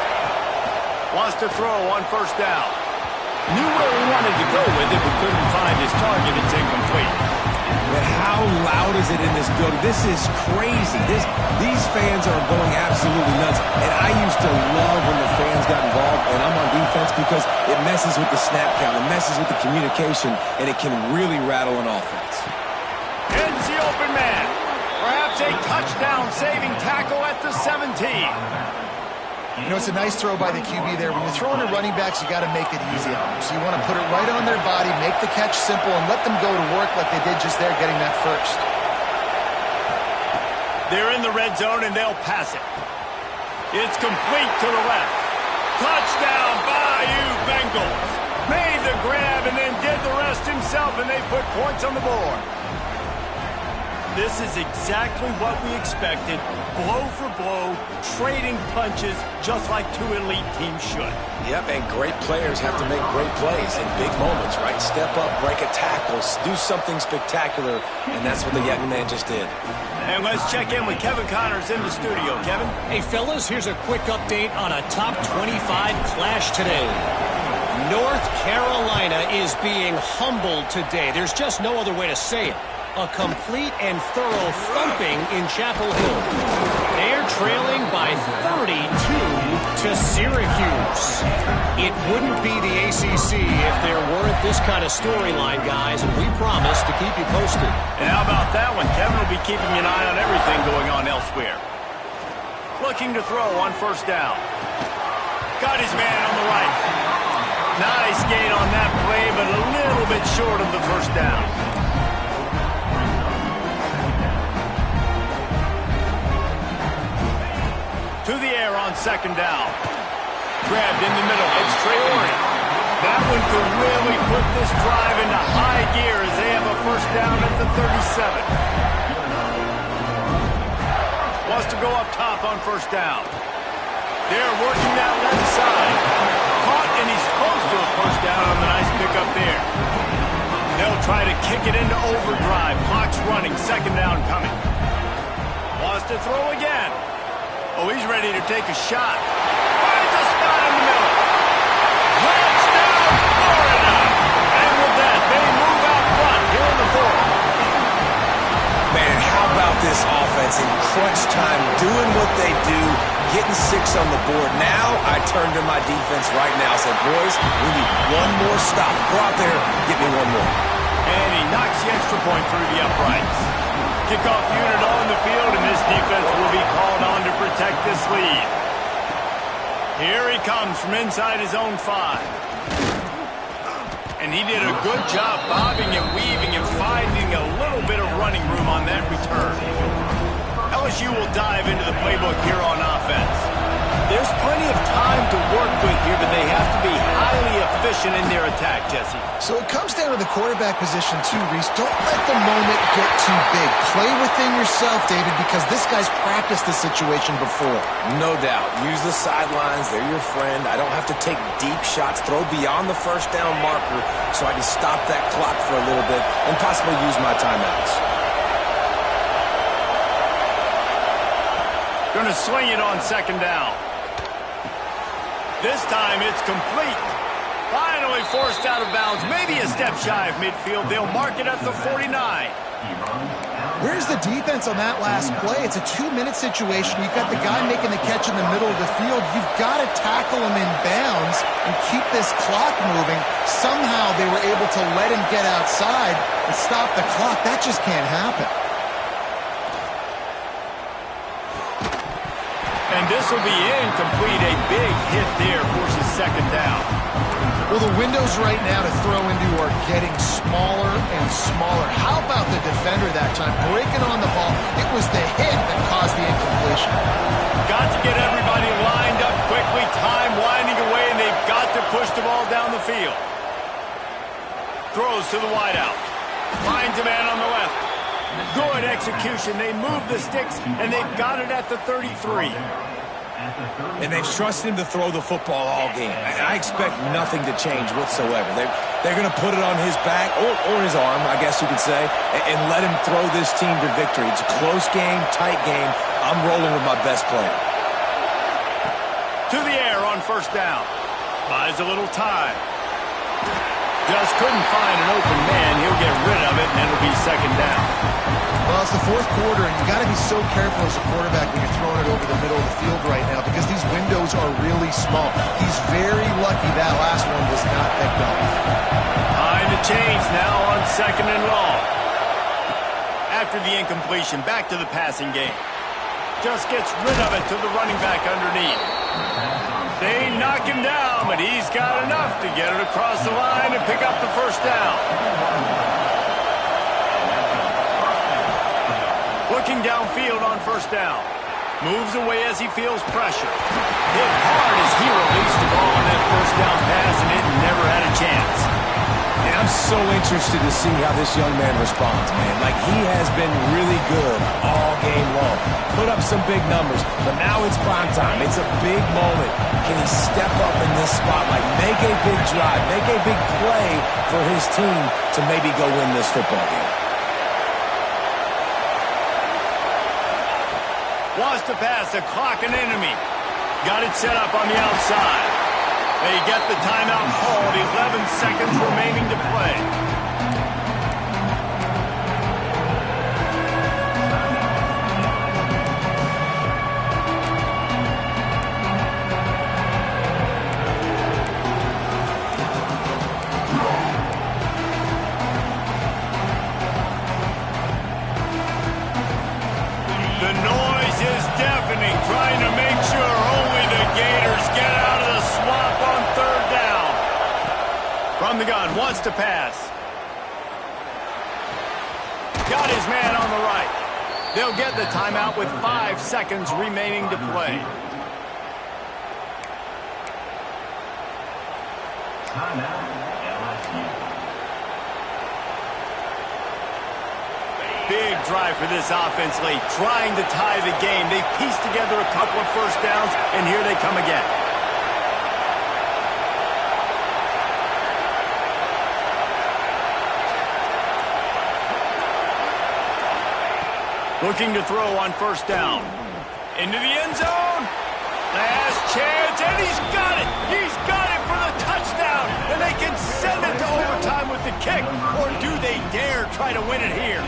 Wants to throw on first down. Knew where he wanted to go with it, but couldn't find his target. It's incomplete. But how loud is it in this building? This is crazy. These fans are going absolutely nuts. And I used to love when the fans got involved, and I'm on defense because it messes with the snap count. It messes with the communication, and it can really rattle an offense. Hits the open man. Perhaps a touchdown-saving tackle at the 17. You know, it's a nice throw by the QB there. When you're throwing to running backs, you got to make it easy on them. So you want to put it right on their body, make the catch simple, and let them go to work like they did just there, getting that first. They're in the red zone, and they'll pass it. It's complete to the left. Touchdown, Bayou Bengals. Made the grab and then did the rest himself, and they put points on the board. This is exactly what we expected. Blow for blow, trading punches, just like two elite teams should. Yep, and great players have to make great plays in big moments, right? Step up, break a tackle, do something spectacular, and that's what the young man just did. And let's check in with Kevin Connors in the studio. Kevin? Hey, fellas, here's a quick update on a top 25 clash today. North Carolina is being humbled today. There's just no other way to say it. A complete and thorough thumping in Chapel Hill. They're trailing by 32 to Syracuse. It wouldn't be the ACC if there weren't this kind of storyline, guys, and we promise to keep you posted. And how about that one? Kevin will be keeping an eye on everything going on elsewhere. Looking to throw on first down. Got his man on the right. Nice gain on that play, but a little bit short of the first down. To the air on second down. Grabbed in the middle. It's Traore. That one could really put this drive into high gear as they have a first down at the 37. Wants to go up top on first down. They're working that left side. Caught, and he's close to a first down on the nice pickup there. They'll try to kick it into overdrive. Clock's running. Second down coming. Wants to throw again. Oh, he's ready to take a shot. Finds a spot in the middle. Touchdown, Florida! And with that, they move out front here in the fourth. Man, how about this offense in crunch time, doing what they do, getting 6 on the board. Now I turn to my defense right now and say, boys, we need one more stop. Go out there, get me one more. And he knocks the extra point through the uprights. Kickoff unit on the field, and this defense will be called on to protect this lead. Here he comes from inside his own 5. And he did a good job bobbing and weaving and finding a little bit of running room on that return. LSU will dive into the playbook here on offense. There's plenty of time to work with here, but they have to be highly efficient in their attack, Jesse. So it comes down to the quarterback position too, Reese. Don't let the moment get too big. Play within yourself, David, because this guy's practiced this situation before. No doubt. Use the sidelines. They're your friend. I don't have to take deep shots, throw beyond the first down marker so I can stop that clock for a little bit and possibly use my timeouts. Going to swing it on second down. This time it's complete. Finally forced out of bounds. Maybe a step shy of midfield. They'll mark it at the 49. Where's the defense on that last play? It's a 2-minute situation. You've got the guy making the catch in the middle of the field. You've got to tackle him in bounds and keep this clock moving. Somehow they were able to let him get outside and stop the clock. That just can't happen. And this will be incomplete. A big hit there forces second down. Well, the windows right now to throw into are getting smaller and smaller. How about the defender that time? Breaking on the ball. It was the hit that caused the incompletion. Got to get everybody lined up quickly. Time winding away, and they've got to push the ball down the field. Throws to the wideout. Finds a man on the left. Good execution. They move the sticks, and they've got it at the 33. And they've trusted him to throw the football all game. I expect nothing to change whatsoever. They're going to put it on his back, or his arm, I guess you could say, and let him throw this team to victory. It's a close game, tight game. I'm rolling with my best player. To the air on first down. Buys a little time. Just couldn't find an open man. He'll get rid of it, and it'll be second down. Well, it's the fourth quarter, and you've got to be so careful as a quarterback when you're throwing it over the middle of the field right now because these windows are really small. He's very lucky that last one was not picked up. Time to change now on second and long. After the incompletion, back to the passing game. Just gets rid of it to the running back underneath. They knock him down, but he's got enough to get it across the line and pick up the first down. Looking downfield on first down. Moves away as he feels pressure. Hit hard as he released the ball on that first down pass, and it never had a chance. And I'm so interested to see how this young man responds, man. Like, he has been really good all game long. Put up some big numbers, but now it's prime time. It's a big moment. Can he step up in this spotlight, make a big drive, make a big play for his team to maybe go win this football game? Wants to pass, the clock an enemy. Got it set up on the outside. They get the timeout called, 11 seconds remaining to play. The noise is deafening, trying to make sure only the Gators get out of the swamp on third down. From the gun, wants to pass. Got his man on the right. They'll get the timeout with 5 seconds remaining to play. Big drive for this offense late, trying to tie the game. They pieced together a couple of first downs, and here they come again. Looking to throw on first down. Into the end zone. Last chance, and he's got it. He's got it for the touchdown, and they can send it to overtime with the kick. Or do they dare try to win it here?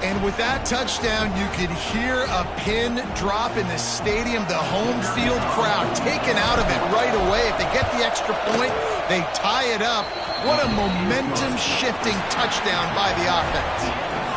And with that touchdown, you could hear a pin drop in the stadium. The home field crowd taken out of it right away. If they get the extra point, they tie it up. What a momentum-shifting touchdown by the offense.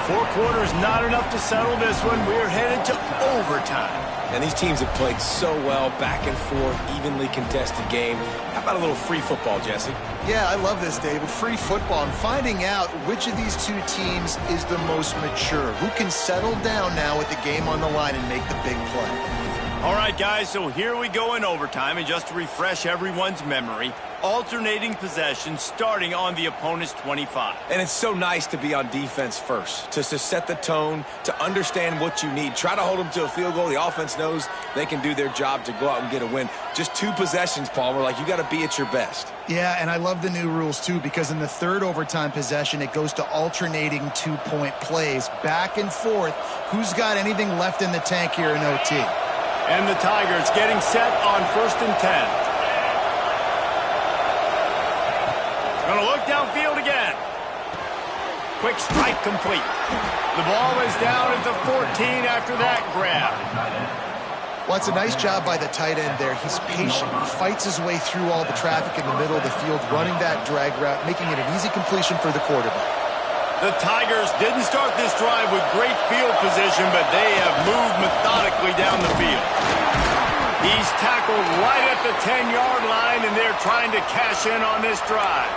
4 quarters, not enough to settle this one. We're headed to overtime. And these teams have played so well, back and forth, evenly contested game. about a little free football, Jesse? Yeah, I love this, David. Free football. I'm finding out which of these two teams is the most mature. Who can settle down now with the game on the line and make the big play? All right, guys, so here we go in overtime, and just to refresh everyone's memory, alternating possession starting on the opponent's 25. And it's so nice to be on defense first, to set the tone, to understand what you need. Try to hold them to a field goal. The offense knows they can do their job to go out and get a win. Just 2 possessions, Palmer, like you got to be at your best. Yeah, and I love the new rules, too, because in the third overtime possession, it goes to alternating 2-point plays, back and forth. Who's got anything left in the tank here in OT? And the Tigers getting set on 1st and 10. Going to look downfield again. Quick strike complete. The ball is down at the 14 after that grab. Well, it's a nice job by the tight end there. He's patient. He fights his way through all the traffic in the middle of the field, running that drag route, making it an easy completion for the quarterback. The Tigers didn't start this drive with great field position, but they have moved methodically down the field. He's tackled right at the 10-yard line, and they're trying to cash in on this drive.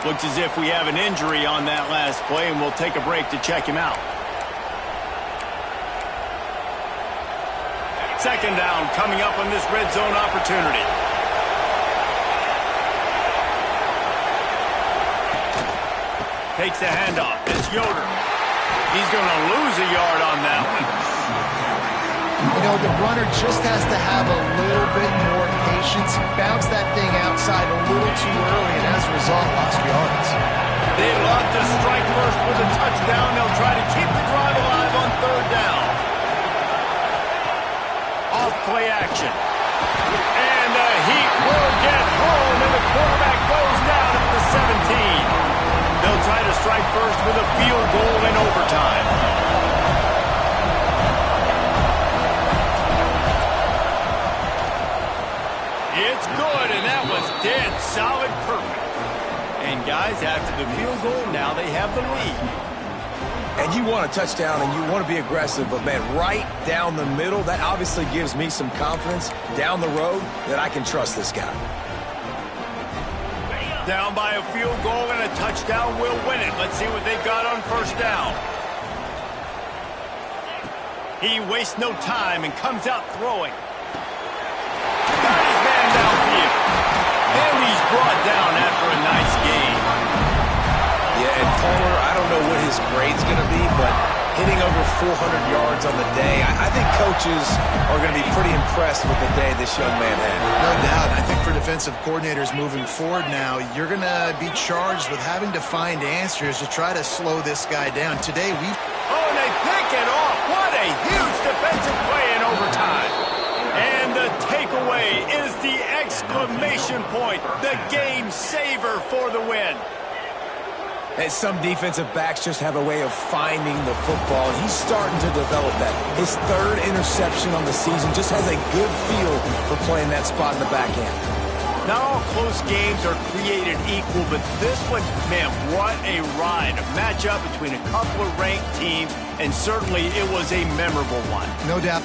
Looks as if we have an injury on that last play, and we'll take a break to check him out. Second down coming up on this red zone opportunity. Takes the handoff. It's Yoder. He's going to lose a yard on that one. You know, the runner just has to have a little bit more patience. Bounce that thing outside a little too early, and as a result, lost yards. They love to strike first with a touchdown. They'll try to keep the drive alive on 3rd down. Off play action. And the Heat will get home, and the quarterback goes down at the 17. They'll try to strike first with a field goal in overtime. It's good, and that was dead solid perfect. And guys, after the field goal, now they have the lead. And you want a touchdown, and you want to be aggressive, but, man, right down the middle, that obviously gives me some confidence down the road that I can trust this guy. Down by a field goal and a touchdown will win it. Let's see what they've got on 1st down. He wastes no time and comes out throwing. Got his man downfield. And he's brought down after a nice game. Yeah, and Palmer, I don't know what his grade's going to be, but hitting over 400 yards on the day, I think coaches are going to be pretty impressed with the day this young man had. No doubt. I think for defensive coordinators moving forward now, you're going to be charged with having to find answers to try to slow this guy down. Today, Oh, and they pick it off. What a huge defensive play in overtime. And the takeaway is the exclamation point, the game saver for the win. And some defensive backs just have a way of finding the football, and he's starting to develop that. His 3rd interception on the season just has a good feel for playing that spot in the back end. Not all close games are created equal, but this one, man, what a ride. A matchup between a couple of ranked teams, and certainly it was a memorable one. no doubt.